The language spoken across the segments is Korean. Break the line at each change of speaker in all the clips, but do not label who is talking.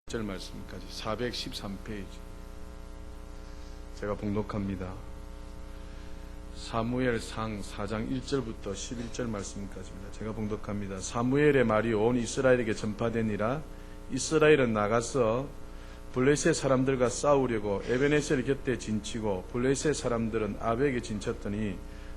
1절 말씀까지 413페이지 제가 봉독합니다. 사무엘상 4장 1절부터 11절 말씀까지입니다. 제가 봉독합니다. 사무엘의 말이 온 이스라엘에게 전파되니라. 이스라엘은 나가서 블레셋 사람들과 싸우려고 에베네셀 곁에 진치고 블레셋 사람들은 아벡에 진쳤더니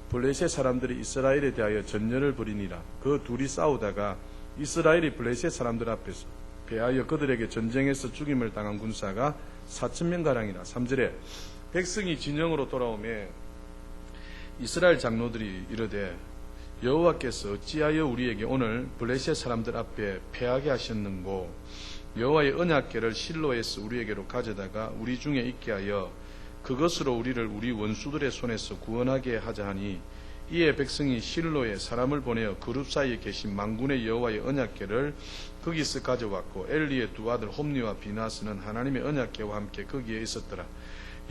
블레셋 사람들이 이스라엘에 대하여 전열을 벌이니라. 그 둘이 싸우다가 이스라엘이 블레셋 사람들 앞에서 패하여 그들에게 전쟁에서 죽임을 당한 군사가 4,000명가량이라. 3절에 백성이 진영으로 돌아오매 이스라엘 장로들이 이르되 여호와께서 어찌하여 우리에게 오늘 블레셋 사람들 앞에 패하게 하셨는고 여호와의 언약궤를 실로에서 우리에게로 가져다가 우리 중에 있게 하여 그것으로 우리를 우리 원수들의 손에서 구원하게 하자 하니 이에 백성이 실로에 사람을 보내어 그룹 사이에 계신 만군의 여호와의 언약궤를 거기서 가져왔고 엘리의 두 아들 홈니와 비나스는 하나님의 언약궤와 함께 거기에 있었더라.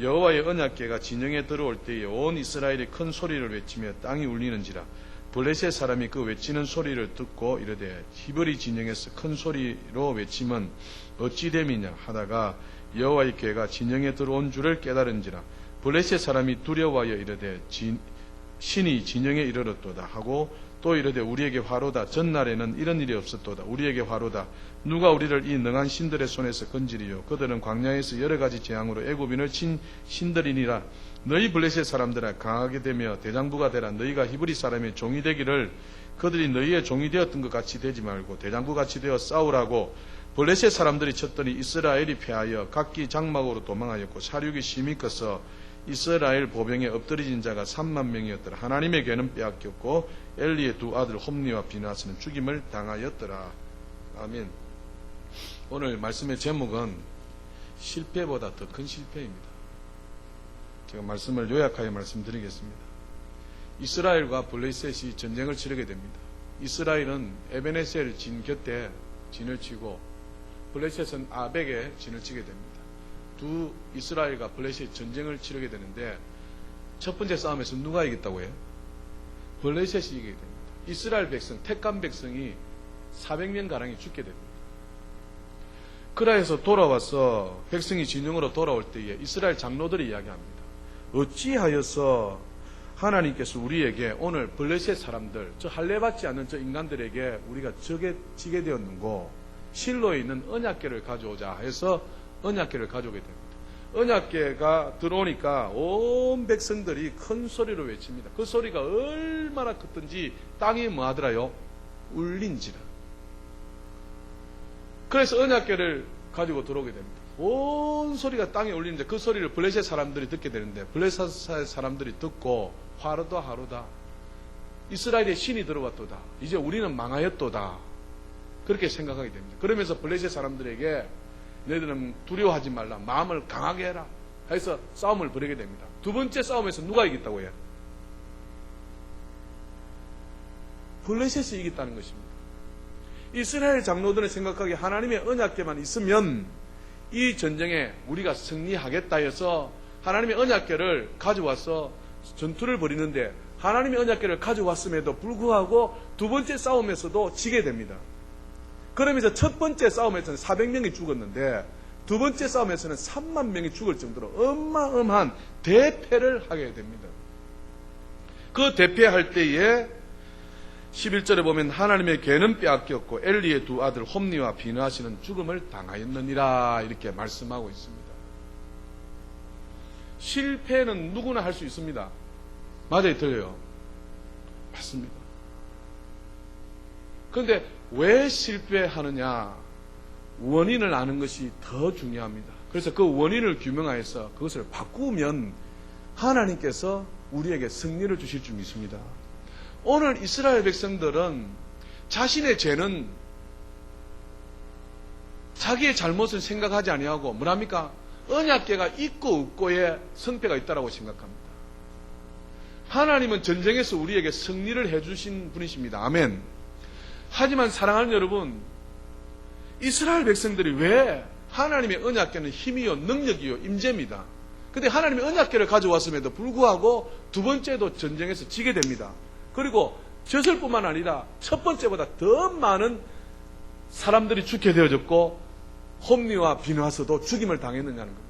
여호와의 언약궤가 진영에 들어올 때에 온 이스라엘이 큰 소리를 외치며 땅이 울리는지라. 블레셋 사람이 그 외치는 소리를 듣고 이르되 히브리 진영에서 큰 소리로 외침은 어찌 됨이냐 하다가 여호와의 궤가 진영에 들어온 줄을 깨달은지라. 블레셋 사람이 두려워하여 이르되 신이 진영에 이르렀도다 하고 또 이르되 우리에게 화로다. 전날에는 이런 일이 없었도다. 우리에게 화로다. 누가 우리를 이 능한 신들의 손에서 건지리요. 그들은 광야에서 여러 가지 재앙으로 애굽인을 친 신들이니라. 너희 블레셋 사람들아 강하게 되며 대장부가 되라. 너희가 히브리 사람의 종이 되기를 그들이 너희의 종이 되었던 것 같이 되지 말고 대장부 같이 되어 싸우라고. 블레셋 사람들이 쳤더니 이스라엘이 패하여 각기 장막으로 도망하였고 사륙이 심히 커서 이스라엘 보병에 엎드러진 자가 3만 명이었더라. 하나님의 궤는 빼앗겼고 엘리의 두 아들 홈니와 비나스는 죽임을 당하였더라. 아멘. 오늘 말씀의 제목은 실패보다 더 큰 실패입니다. 제가 말씀을 요약하여 말씀드리겠습니다. 이스라엘과 블레셋이 전쟁을 치르게 됩니다. 이스라엘은 에베네셀 진 곁에 진을 치고 블레셋은 아벡에 진을 치게 됩니다. 두 이스라엘과 블레셋이 전쟁을 치르게 되는데 첫 번째 싸움에서 누가 이겼다고 해요? 블레셋이 이기게 됩니다. 이스라엘 백성, 택한 백성이 400명가량이 죽게 됩니다. 그래서 돌아와서 백성이 진영으로 돌아올 때에 이스라엘 장로들이 이야기합니다. 어찌하여서 하나님께서 우리에게 오늘 블레셋 사람들, 저 할례받지 않는 저 인간들에게 우리가 적에 지게 되었는고 실로에 있는 언약궤를 가져오자 해서 언약궤를 가져오게 됩니다. 언약궤가 들어오니까 온 백성들이 큰 소리로 외칩니다. 그 소리가 얼마나 컸던지 땅이 뭐하더라요? 울린지라. 그래서 언약궤를 가지고 들어오게 됩니다. 온 소리가 땅에 울리는데 그 소리를 블레셋 사람들이 듣게 되는데 블레셋 사람들이 듣고 화로다 하루다. 이스라엘의 신이 들어왔도다. 이제 우리는 망하였도다. 그렇게 생각하게 됩니다. 그러면서 블레셋 사람들에게 너희들은 두려워하지 말라. 마음을 강하게 해라. 해서 싸움을 벌이게 됩니다. 두 번째 싸움에서 누가 이겼다고 해요? 블레셋이 이겼다는 것입니다. 이스라엘 장로들은 생각하기에 하나님의 언약궤만 있으면 이 전쟁에 우리가 승리하겠다 해서 하나님의 언약궤를 가져와서 전투를 벌이는데 하나님의 언약궤를 가져왔음에도 불구하고 두 번째 싸움에서도 지게 됩니다. 그러면서 첫 번째 싸움에서는 400명이 죽었는데 두 번째 싸움에서는 3만 명이 죽을 정도로 어마어마한 대패를 하게 됩니다. 그 대패할 때에 11절에 보면 하나님의 궤는 빼앗겼고 엘리의 두 아들 홈니와 비나스는 죽음을 당하였느니라 이렇게 말씀하고 있습니다. 실패는 누구나 할 수 있습니다. 맞아요, 틀려요? 맞습니다. 그런데 왜 실패하느냐? 원인을 아는 것이 더 중요합니다. 그래서 그 원인을 규명하여서 그것을 바꾸면 하나님께서 우리에게 승리를 주실 줄 믿습니다. 오늘 이스라엘 백성들은 자신의 죄는 자기의 잘못을 생각하지 아니하고 뭐랍니까? 언약궤가 있고 없고의 성패가 있다고 생각합니다. 하나님은 전쟁에서 우리에게 승리를 해주신 분이십니다. 아멘. 하지만 사랑하는 여러분, 이스라엘 백성들이 왜 하나님의 언약궤는 힘이요 능력이요 임재입니다. 그런데 하나님의 언약궤를 가져왔음에도 불구하고 두 번째도 전쟁에서 지게 됩니다. 그리고 졌을 뿐만 아니라 첫 번째보다 더 많은 사람들이 죽게 되어졌고 홈리와 비나서도 죽임을 당했느냐는 겁니다.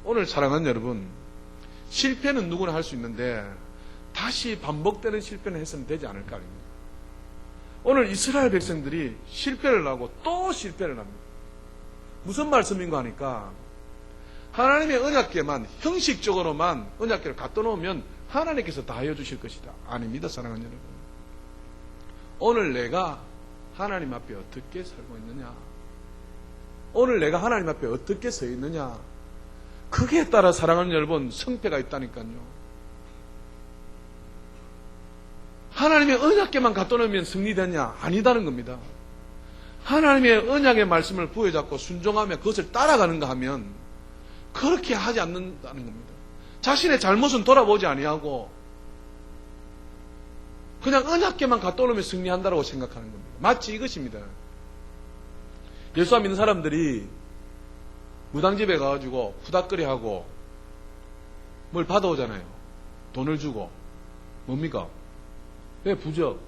오늘 사랑하는 여러분, 실패는 누구나 할 수 있는데 다시 반복되는 실패는 해서는 되지 않을까 합니다. 오늘 이스라엘 백성들이 실패를 하고 또 실패를 합니다. 무슨 말씀인가 하니까 하나님의 언약궤만 형식적으로만 언약궤를 갖다 놓으면 하나님께서 다 해주실 것이다. 아닙니다, 사랑하는 여러분. 오늘 내가 하나님 앞에 어떻게 살고 있느냐, 오늘 내가 하나님 앞에 어떻게 서 있느냐, 그게 따라 사랑하는 여러분 성패가 있다니까요. 하나님의 언약궤만 갖다 놓으면 승리되냐? 아니다는 겁니다. 하나님의 언약의 말씀을 부여잡고 순종하며 그것을 따라가는가 하면 그렇게 하지 않는다는 겁니다. 자신의 잘못은 돌아보지 아니하고 그냥 언약궤만 갖다 놓으면 승리한다고 생각하는 겁니다. 마치 이것입니다. 예수 안 믿는 사람들이 무당집에 가가지고 후닥거리 하고 뭘 받아오잖아요. 돈을 주고. 뭡니까? 왜 부적?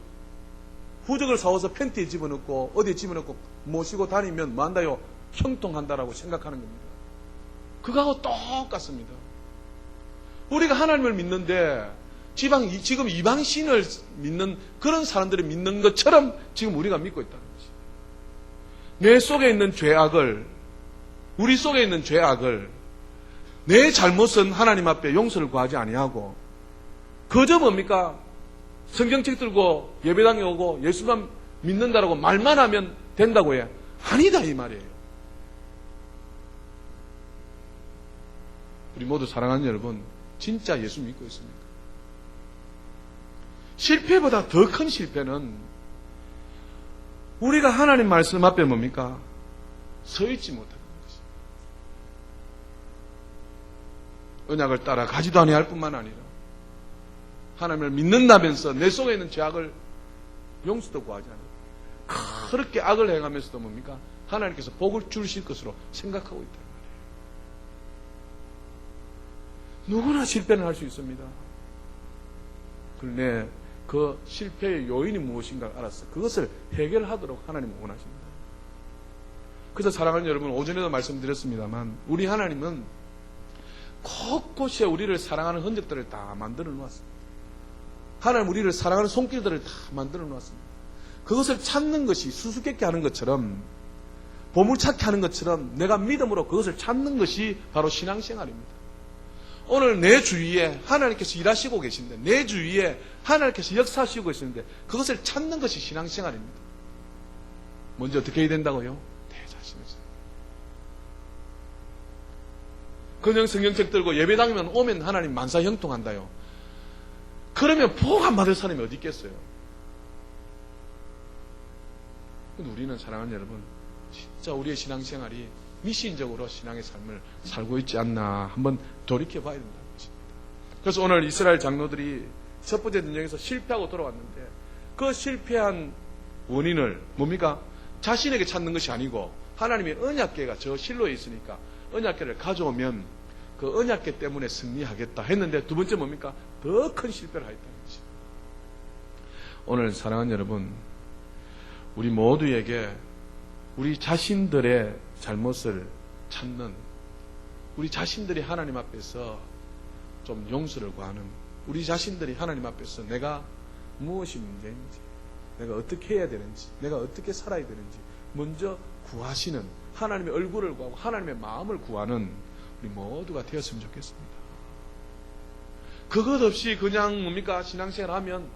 부적을 사와서 팬티에 집어넣고 어디에 집어넣고 모시고 다니면 뭐 한다요? 형통한다라고 생각하는 겁니다. 그거하고 똑같습니다. 우리가 하나님을 믿는데 지금 이방신을 믿는 그런 사람들이 믿는 것처럼 지금 우리가 믿고 있다는 것이죠. 내 속에 있는 죄악을, 우리 속에 있는 죄악을, 내 잘못은 하나님 앞에 용서를 구하지 아니하고 그저 뭡니까? 성경책 들고 예배당에 오고 예수만 믿는다라고 말만 하면 된다고 해. 아니다 이 말이에요. 우리 모두 사랑하는 여러분, 진짜 예수 믿고 있습니까? 실패보다 더 큰 실패는 우리가 하나님 말씀 앞에 뭡니까? 서 있지 못하는 것입니다. 언약을 따라 가지도 아니할 뿐만 아니라 하나님을 믿는다면서 내 속에 있는 죄악을 용서도 구하지 않아요. 그렇게 악을 행하면서도 뭡니까? 하나님께서 복을 주실 것으로 생각하고 있다는 말이에요. 누구나 실패는 할 수 있습니다. 그런데 그 실패의 요인이 무엇인가 알았어. 그것을 해결하도록 하나님은 원하십니다. 그래서 사랑하는 여러분, 오전에도 말씀드렸습니다만 우리 하나님은 곳곳에 우리를 사랑하는 흔적들을 다 만들어 놓았습니다. 하나님 우리를 사랑하는 손길들을 다 만들어 놓았습니다. 그것을 찾는 것이 수수께끼 하는 것처럼, 보물찾기 하는 것처럼 내가 믿음으로 그것을 찾는 것이 바로 신앙생활입니다. 오늘 내 주위에 하나님께서 일하시고 계신데, 내 주위에 하나님께서 역사하시고 계시는데 그것을 찾는 것이 신앙생활입니다. 먼저 어떻게 해야 된다고요? 내 자신에서. 그냥 성경책 들고 예배당에만 오면 하나님 만사 형통한다요. 그러면 복 안 받을 사람이 어디 있겠어요? 근데 우리는 사랑하는 여러분, 진짜 우리의 신앙생활이 미신적으로 신앙의 삶을 살고 있지 않나 한번 돌이켜봐야 된다는 것입니다. 그래서 오늘 이스라엘 장로들이 첫 번째 전쟁에서 실패하고 돌아왔는데 그 실패한 원인을 뭡니까? 자신에게 찾는 것이 아니고 하나님의 언약궤가 저 실로에 있으니까 언약궤를 가져오면 그 언약궤 때문에 승리하겠다 했는데 두 번째 뭡니까? 더 큰 실패를 하였다는 것입니다. 오늘 사랑하는 여러분, 우리 모두에게 우리 자신들의 잘못을 찾는, 우리 자신들이 하나님 앞에서 좀 용서를 구하는, 우리 자신들이 하나님 앞에서 내가 무엇이 문제인지, 내가 어떻게 해야 되는지, 내가 어떻게 살아야 되는지 먼저 구하시는, 하나님의 얼굴을 구하고 하나님의 마음을 구하는 우리 모두가 되었으면 좋겠습니다. 그것 없이 그냥 뭡니까? 신앙생활 하면,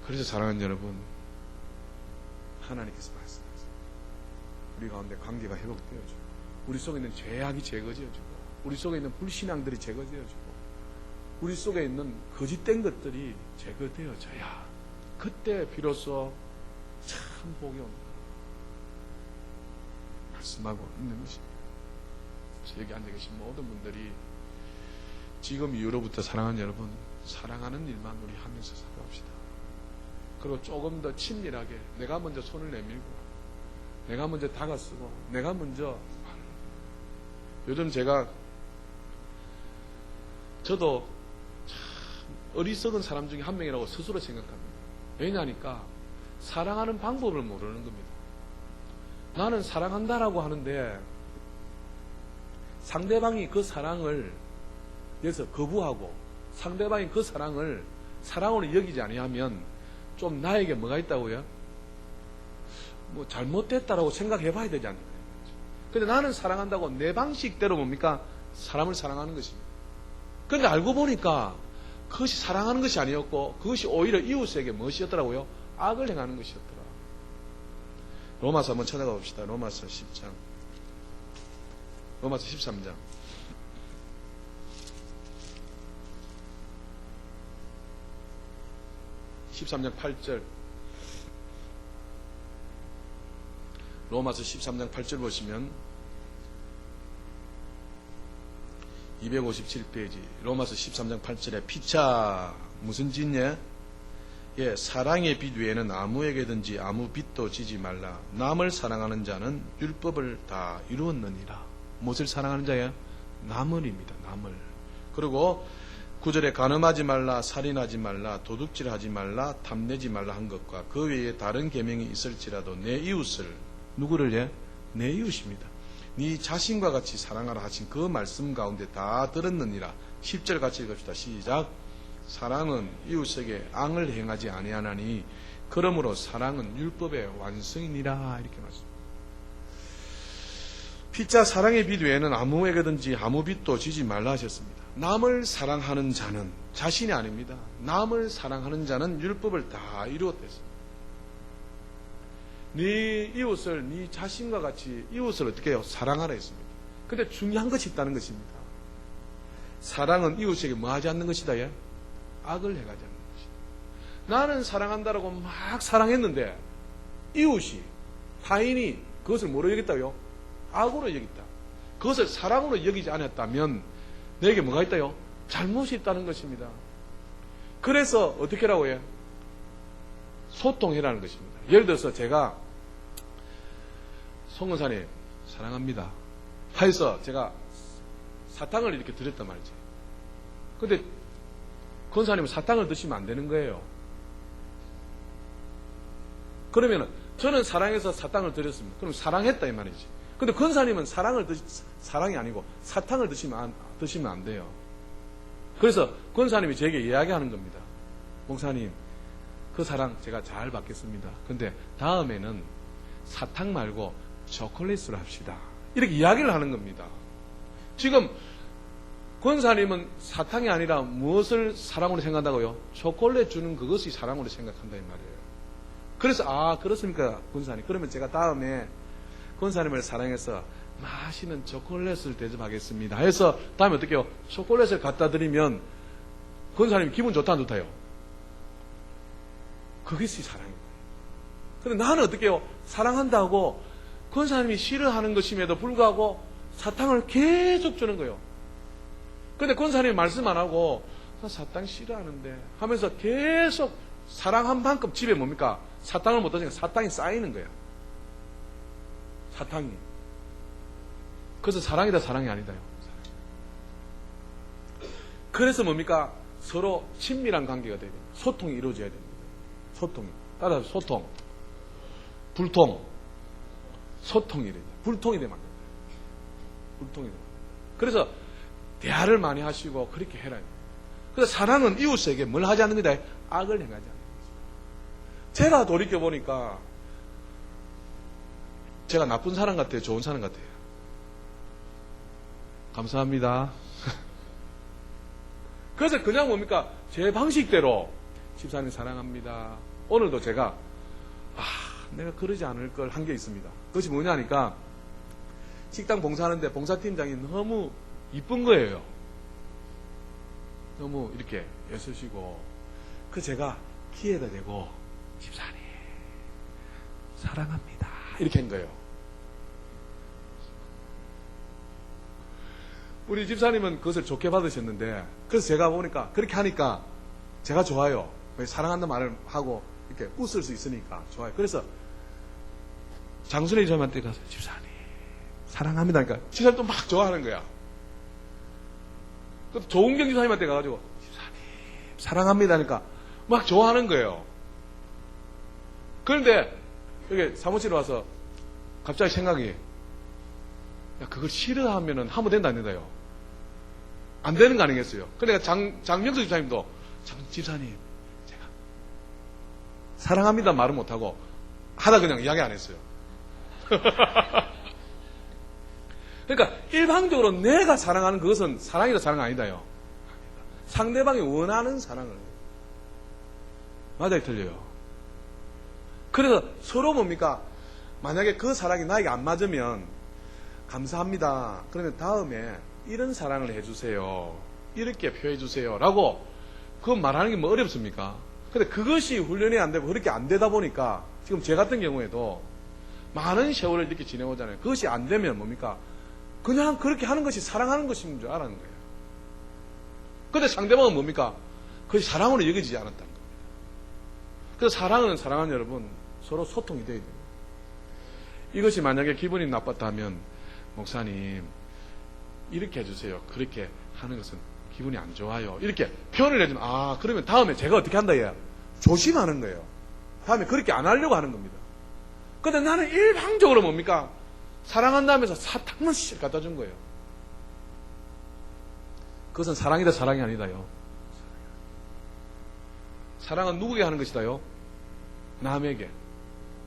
그래서 사랑하는 여러분, 하나님께서 말씀하세요. 우리 가운데 관계가 회복되어지고, 우리 속에 있는 죄악이 제거되어지고, 우리 속에 있는 불신앙들이 제거되어지고, 우리 속에 있는 거짓된 것들이 제거되어져야 그때 비로소 참 복이 옵니다. 말씀하고 있는 것입니다. 여기 앉아 계신 모든 분들이 지금 이후로부터 사랑하는 여러분, 사랑하는 일만 우리 하면서 살아갑시다. 그리고 조금 더 친밀하게 내가 먼저 손을 내밀고 내가 먼저 다가서고 내가 먼저 요즘 저도 참 어리석은 사람 중에 한 명이라고 스스로 생각합니다. 왜냐하니까 사랑하는 방법을 모르는 겁니다. 나는 사랑한다라고 하는데 상대방이 그 사랑을 여기서 거부하고 상대방이 그 사랑을 사랑으로 여기지 아니하면 좀 나에게 뭐가 있다고요? 뭐 잘못됐다라고 생각해 봐야 되지 않나요? 근데 나는 사랑한다고 내 방식대로 뭡니까? 사람을 사랑하는 것입니다. 근데 알고 보니까 그것이 사랑하는 것이 아니었고 그것이 오히려 이웃에게 무엇이었더라고요? 악을 행하는 것이었더라. 로마서 한번 찾아가 봅시다. 로마서 10장. 로마서 13장. (13장 8절) 로마서 13장 8절 보시면 257페이지 로마서 13장 8절에 피차 무슨 짓냐? 예, 사랑의 빛 외에는 아무에게든지 아무 빛도 지지 말라. 남을 사랑하는 자는 율법을 다 이루었느니라. 무엇을 사랑하는 자야? 남을입니다. 남을. 그리고 9절에 간음하지 말라, 살인하지 말라, 도둑질하지 말라, 탐내지 말라 한 것과 그 외에 다른 계명이 있을지라도 내 이웃을 누구를 해? 내 이웃입니다. 네 자신과 같이 사랑하라 하신 그 말씀 가운데 다 들었느니라. 10절 같이 읽읍시다. 시작. 사랑은 이웃에게 악을 행하지 아니하나니 그러므로 사랑은 율법의 완성이니라. 이렇게 말씀합니다. 피자 사랑의 빛 외에는 아무에게든지 아무 빛도 지지 말라 하셨습니다. 남을 사랑하는 자는 자신이 아닙니다. 남을 사랑하는 자는 율법을 다 이루었댔습니다. 네 이웃을 네 자신과 같이 이웃을 어떻게 해요? 사랑하라 했습니다. 근데 중요한 것이 있다는 것입니다. 사랑은 이웃에게 뭐 하지 않는 것이다. 예? 악을 해가지 않는 것이다. 나는 사랑한다라고 막 사랑했는데 이웃이 타인이 그것을 뭐로 여겼다요? 악으로 여겼다. 그것을 사랑으로 여기지 않았다면 내게 뭐가 있다요? 잘못이 있다는 것입니다. 그래서 어떻게 하라고 해요? 소통해라는 것입니다. 예를 들어서 제가 송 권사님 사랑합니다 해서 제가 사탕을 이렇게 드렸단 말이지. 근데 권사님은 사탕을 드시면 안 되는 거예요. 그러면은 저는 사랑해서 사탕을 드렸습니다. 그럼 사랑했다 이 말이지. 근데 권사님은 사랑이 아니고 사탕을 드시면 안 돼요. 그래서 권사님이 제게 이야기하는 겁니다. 목사님 그 사랑 제가 잘 받겠습니다. 근데 다음에는 사탕 말고 초콜릿으로 합시다. 이렇게 이야기를 하는 겁니다. 지금 권사님은 사탕이 아니라 무엇을 사랑으로 생각한다고요? 초콜릿 주는 그것이 사랑으로 생각한다 이 말이에요. 그래서 그렇습니까 권사님? 그러면 제가 다음에 권사님을 사랑해서 맛있는 초콜릿을 대접하겠습니다 해서 다음에 어떻게 해요? 초콜릿을 갖다 드리면 권사님 기분 좋다 안 좋다요? 그것이 사랑입니다. 근데 나는 어떻게 해요? 사랑한다고 권사님이 싫어하는 것임에도 불구하고 사탕을 계속 주는 거예요. 근데 권사님이 말씀 안 하고 나 사탕 싫어하는데 하면서 계속 사랑한 만큼 집에 뭡니까? 사탕을 못 드시니까 사탕이 쌓이는 거예요. 사탕이. 그래서 사랑이다 사랑이 아니다요. 그래서 뭡니까? 서로 친밀한 관계가 돼야 됩니다. 소통이 이루어져야 됩니다. 소통이. 따라서 소통. 불통. 소통이 돼야 돼요. 불통이 되면 안 됩니다. 불통이 되면. 그래서 대화를 많이 하시고 그렇게 해라. 그래서 사랑은 이웃에게 뭘 하지 않는 겁니다. 악을 행하지 않는 겁니다. 제가 돌이켜보니까 제가 나쁜 사람 같아요? 좋은 사람 같아요? 감사합니다. 그래서 그냥 뭡니까? 제 방식대로 집사님 사랑합니다. 오늘도 제가 내가 그러지 않을 걸 한 게 있습니다. 그것이 뭐냐니까 식당 봉사하는데 봉사팀장이 너무 이쁜 거예요. 너무 이렇게 애쓰시고 그 제가 키에다 대고 집사님 사랑합니다 이렇게 한 거예요. 우리 집사님은 그것을 좋게 받으셨는데 그래서 제가 보니까 그렇게 하니까 제가 좋아요. 사랑한다는 말을 하고 이렇게 웃을 수 있으니까 좋아요. 그래서 장순애 집사님한테 가서 집사님 사랑합니다 그러니까 집사님 또 막 좋아하는 거야. 또 조은경 집사님한테 가가지고 집사님 사랑합니다 하니까 막 좋아하는 거예요. 그런데 여기 사무실에 와서 갑자기 생각이, 야, 그걸 싫어하면은 하면 된다, 안 된다요? 안 되는 거 아니겠어요? 그러니까 장명수 집사님도, 집사님, 제가 사랑합니다 말은 못하고 하다 그냥 이야기 안 했어요. 그러니까 일방적으로 내가 사랑하는 그것은 사랑이다 사랑 아니다요. 상대방이 원하는 사랑을. 맞아요, 틀려요. 그래서 서로 뭡니까? 만약에 그 사랑이 나에게 안 맞으면 감사합니다. 그러면 다음에 이런 사랑을 해주세요. 이렇게 표해주세요. 라고 그건 말하는 게 뭐 어렵습니까? 근데 그것이 훈련이 안 되고 그렇게 안 되다 보니까 지금 제 같은 경우에도 많은 세월을 이렇게 지내오잖아요. 그것이 안 되면 뭡니까? 그냥 그렇게 하는 것이 사랑하는 것인 줄 알았는 거예요. 근데 상대방은 뭡니까? 그것이 사랑으로 여겨지지 않았다는 겁니다. 그래서 사랑하는 여러분, 서로 소통이 돼야 돼요. 이것이 만약에 기분이 나빴다면, 목사님, 이렇게 해주세요. 그렇게 하는 것은 기분이 안 좋아요. 이렇게 표현을 해주면, 그러면 다음에 제가 어떻게 한다, 얘? 조심하는 거예요. 다음에 그렇게 안 하려고 하는 겁니다. 근데 나는 일방적으로 뭡니까? 사랑한다면서 사탕만 씩 갖다 준 거예요. 그것은 사랑이다 사랑이 아니다요. 사랑은 누구에게 하는 것이다요? 남에게.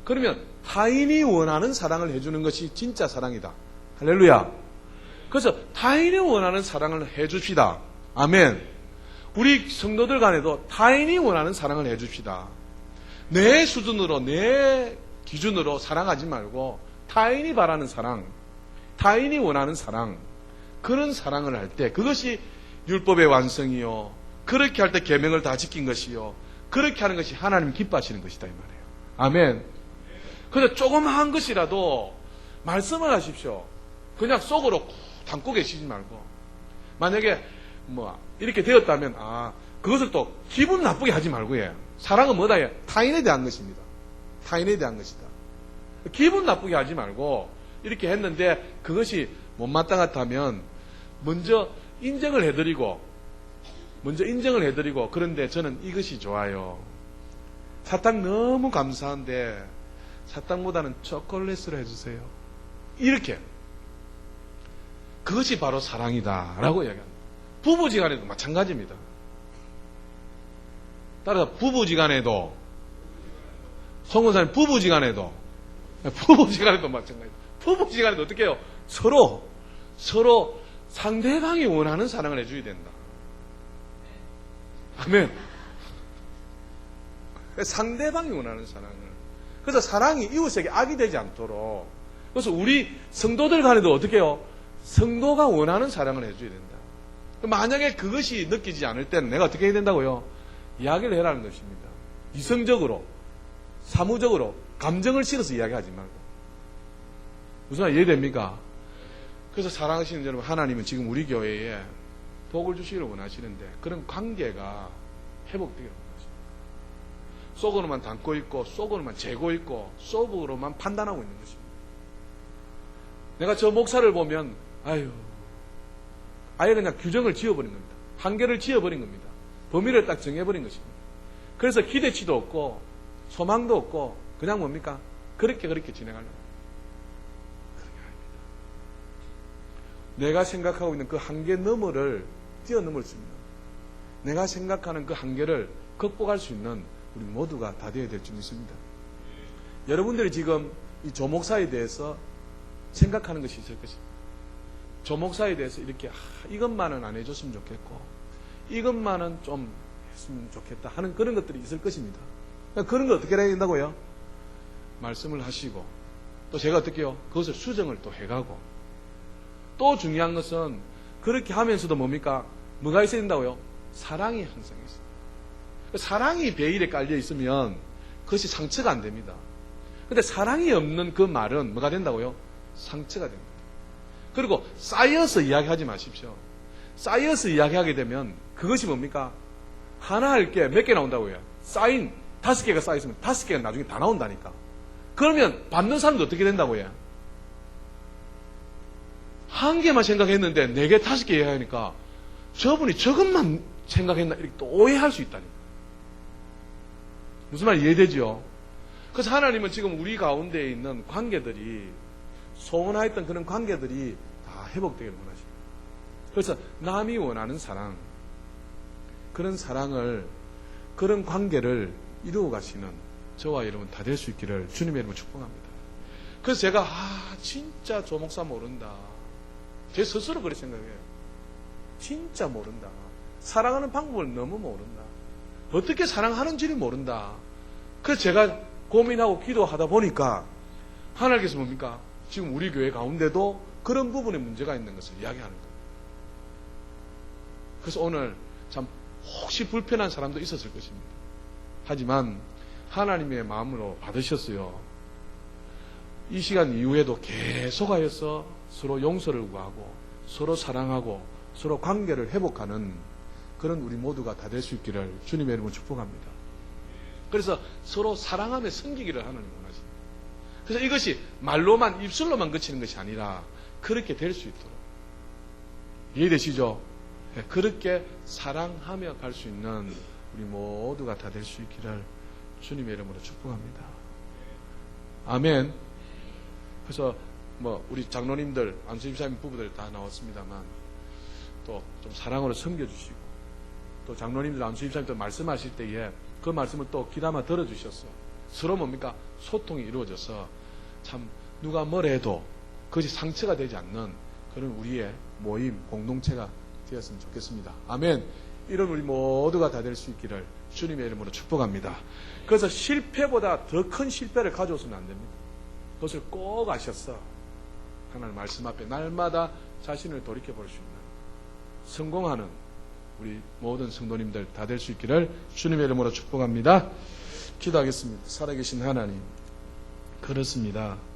그러면 타인이 원하는 사랑을 해주는 것이 진짜 사랑이다. 할렐루야. 그래서 타인이 원하는 사랑을 해줍시다. 아멘. 우리 성도들 간에도 타인이 원하는 사랑을 해줍시다. 내 수준으로 내 기준으로 사랑하지 말고 타인이 바라는 사랑, 타인이 원하는 사랑, 그런 사랑을 할 때 그것이 율법의 완성이요. 그렇게 할 때 계명을 다 지킨 것이요. 그렇게 하는 것이 하나님 기뻐하시는 것이다 이 말이에요. 아멘. 그래서 조그마한 것이라도 말씀을 하십시오. 그냥 속으로 담고 계시지 말고. 만약에 이렇게 되었다면 그것을 또 기분 나쁘게 하지 말고 해. 사랑은 뭐다 해? 타인에 대한 것입니다. 타인에 대한 것이다. 기분 나쁘게 하지 말고 이렇게 했는데 그것이 못마땅하다면 먼저 인정을 해드리고 그런데 저는 이것이 좋아요. 사탕 너무 감사한데 사탕보다는 초콜릿으로 해주세요. 이렇게. 그것이 바로 사랑이다 라고 이야기합니다. 부부지간에도 마찬가지입니다. 따라서 부부지간에도 송원사님 부부지간에도 마찬가지입니다. 부부지간에도 어떻게 해요? 서로 상대방이 원하는 사랑을 해줘야 된다. 아멘. 상대방이 원하는 사랑을. 그래서 사랑이 이웃에게 악이 되지 않도록. 그래서 우리 성도들 간에도 어떻게 해요? 성도가 원하는 사랑을 해줘야 된다. 만약에 그것이 느끼지 않을 때는 내가 어떻게 해야 된다고요? 이야기를 해라는 것입니다. 이성적으로, 사무적으로, 감정을 실어서 이야기하지 말고. 무슨 말 이해됩니까? 그래서 사랑하시는 여러분, 하나님은 지금 우리 교회에 복을 주시기를 원하시는데 그런 관계가 회복되기를 원하십니다. 속으로만 담고 있고 속으로만 재고 있고 속으로만 판단하고 있는 것입니다. 내가 저 목사를 보면 아예 그냥 규정을 지어버린 겁니다. 한계를 지어버린 겁니다. 범위를 딱 정해버린 것입니다. 그래서 기대치도 없고 소망도 없고 그냥 뭡니까? 그렇게 지내가려고. 내가 생각하고 있는 그 한계 너머를 뛰어넘을 수 있는, 내가 생각하는 그 한계를 극복할 수 있는 우리 모두가 다 되어야 될 줄 믿습니다. 여러분들이 지금 이 조목사에 대해서 생각하는 것이 있을 것입니다. 조목사에 대해서 이렇게 이것만은 안 해줬으면 좋겠고 이것만은 좀 했으면 좋겠다 하는 그런 것들이 있을 것입니다. 그런 걸 어떻게 해야 된다고요? 말씀을 하시고 또 제가 어떻게 해요? 그것을 수정을 또 해가고 또 중요한 것은 그렇게 하면서도 뭡니까? 뭐가 있어야 된다고요? 사랑이 항상 있어요. 사랑이 베일에 깔려 있으면 그것이 상처가 안 됩니다. 근데 사랑이 없는 그 말은 뭐가 된다고요? 상처가 됩니다. 그리고 쌓여서 이야기하지 마십시오. 쌓여서 이야기하게 되면 그것이 뭡니까? 하나 할 게 몇 개 나온다고요? 쌓인 5개가 쌓여있으면 5개가 나중에 다 나온다니까. 그러면 받는 사람도 어떻게 된다고요? 한 개만 생각했는데 4개, 5개 이야기하니까 저분이 저것만 생각했나 이렇게 또 오해할 수 있다니까. 무슨 말 이해되죠? 그래서 하나님은 지금 우리 가운데 있는 관계들이, 소원하였던 그런 관계들이 다 회복되기를 원하십니다. 그래서 남이 원하는 사랑, 그런 사랑을, 그런 관계를 이루어 가시는 저와 여러분 다 될 수 있기를 주님의 이름으로 축복합니다. 그래서 제가 진짜 조 목사 모른다, 제 스스로 그렇게 생각해요. 진짜 모른다, 사랑하는 방법을 너무 모른다, 어떻게 사랑하는지를 모른다. 그래서 제가 고민하고 기도하다 보니까 하나님께서 뭡니까? 지금 우리 교회 가운데도 그런 부분에 문제가 있는 것을 이야기하는 거예요. 그래서 오늘 참 혹시 불편한 사람도 있었을 것입니다. 하지만 하나님의 마음으로 받으셨어요. 이 시간 이후에도 계속하여서 서로 용서를 구하고 서로 사랑하고 서로 관계를 회복하는 그런 우리 모두가 다 될 수 있기를 주님의 이름으로 축복합니다. 그래서 서로 사랑하며 섬기기를 하나님 원하십니다. 그래서 이것이 말로만, 입술로만 그치는 것이 아니라 그렇게 될 수 있도록, 이해되시죠? 그렇게 사랑하며 갈 수 있는 우리 모두가 다 될 수 있기를 주님의 이름으로 축복합니다. 아멘. 그래서 우리 장로님들, 안수집사님 부부들 다 나왔습니다만 또 좀 사랑으로 섬겨주시고, 또 장로님들, 안수집사님들 말씀하실 때에 그 말씀을 또 귀담아 들어주셔서 서로 뭡니까? 소통이 이루어져서 참 누가 뭘 해도 그것이 상처가 되지 않는 그런 우리의 모임, 공동체가 되었으면 좋겠습니다. 아멘. 이런 우리 모두가 다 될 수 있기를 주님의 이름으로 축복합니다. 그래서 실패보다 더 큰 실패를 가져오서는 안 됩니다. 그것을 꼭 아셔서 하나님 말씀 앞에 날마다 자신을 돌이켜볼 수 있는 성공하는 우리 모든 성도님들 다 될 수 있기를 주님의 이름으로 축복합니다. 기도하겠습니다. 살아계신 하나님, 그렇습니다.